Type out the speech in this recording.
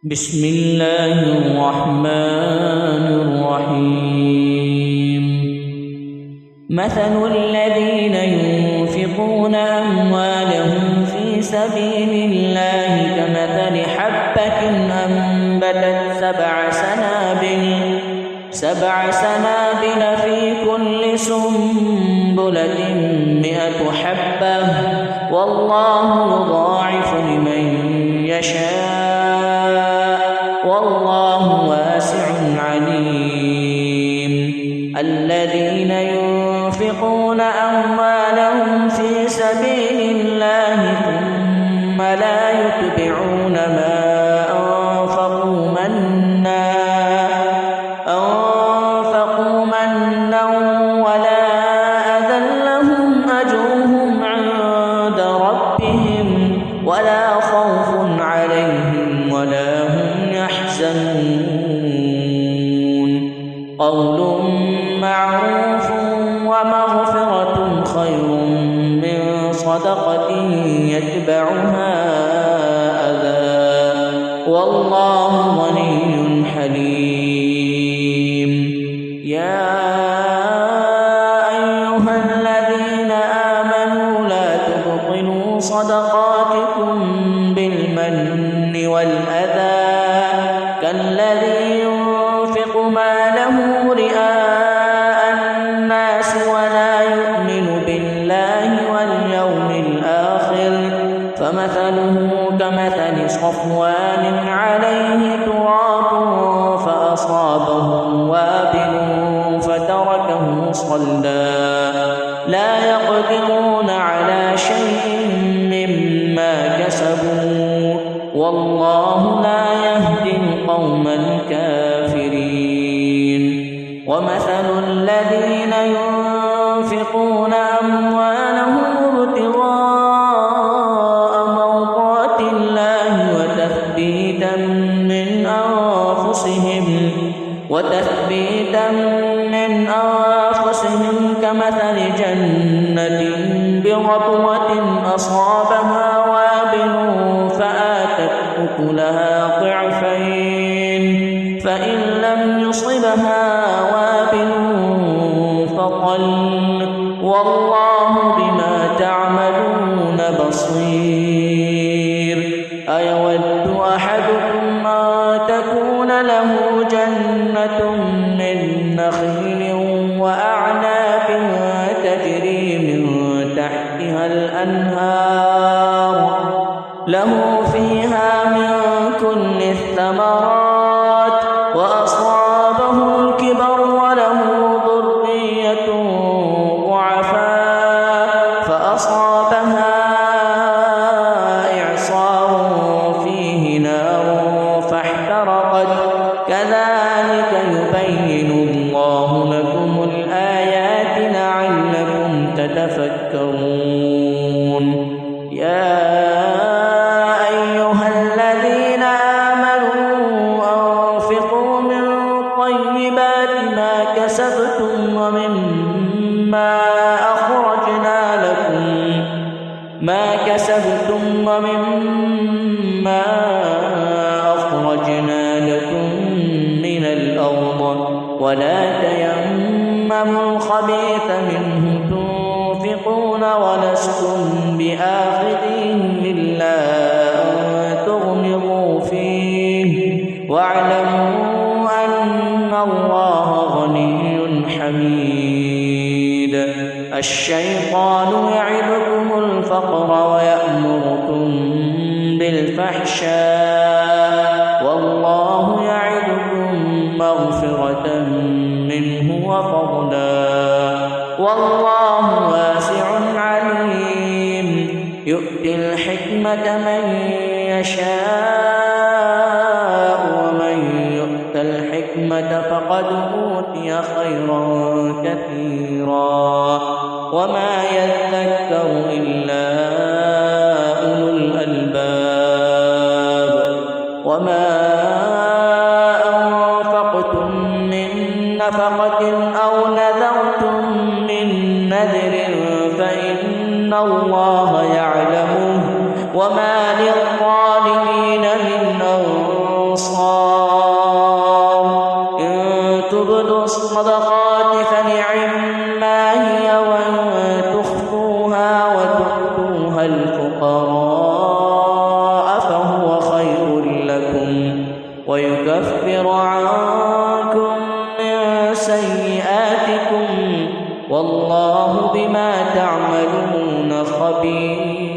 بسم الله الرحمن الرحيم. مثل الذين ينفقون أموالهم في سبيل الله كمثل حبة أنبتت سبع سنابل في كل سنبلة 100 حبة والله يضاعف لمن يشاء والله واسع عليم. الذين ينفقون أموالهم في سبيل الله ثم لا يتبعون ما أنفقوا منا ولا أذى لهم أجرهم عند ربهم ولا خوف عليهم ولا هم يحزنون. قول معروف ومغفرة خير من صدقة يتبعها أذى والله غني حليم. يا أيها الذين آمنوا لا تبطلوا صدقاتكم بالمن والأذى كالذي ينفق ماله رئاء الناس ولا يؤمن بالله واليوم الآخر فمثله كمثل صفوان عليه تراب فأصابه وابل فتركه صلدا لا يقدرون على شيء مما كسبوا والله لا يهدي القوم الكافرين. ومثل الذين ينفقون أموالهم ابتغاء مرضات الله وتثبيتا من أنفسهم كمثل جنة بربوة أصابها وابل فآتت أكلها ضعفين فإن لم يصبها وابل فطل والله بما تعملون بصير. أيود أحدكم أن تكون له جنة من نخيل وأعناب تجري من تحتها الأنهار له فيها من كل الثمرات وأصابه الكبر وله ذرية ضعفاء فأصابها إعصار فيه نار فاحترقت كذلك يبين الله لكم الآيات لعلكم تتفكرون. يا أيها الذين آمنوا أنفقوا من طيبات ما كسبتم وممما أخرجنا لكم من الأرض ولا تيمموا الخبيث منه تنفقون ولستم بآخذيه إلا أن تغمضوا فيه واعلموا أن الله غني حميد. الشيطان يعدكم الفقر ويأمركم بالفحشاء والله يعدكم مغفرة منه وفضلا والله واسع عليم. يؤتي الحكمة من يشاء ومن يؤت الحكمة فقد أوتي خيرا كثيرا وما يذكر إلا أولو الألباب. وما أنفقتم من نفقة أو نذرتم من نذر فإن الله يعلمه وما للظالمين من والله بما تعملون خبير.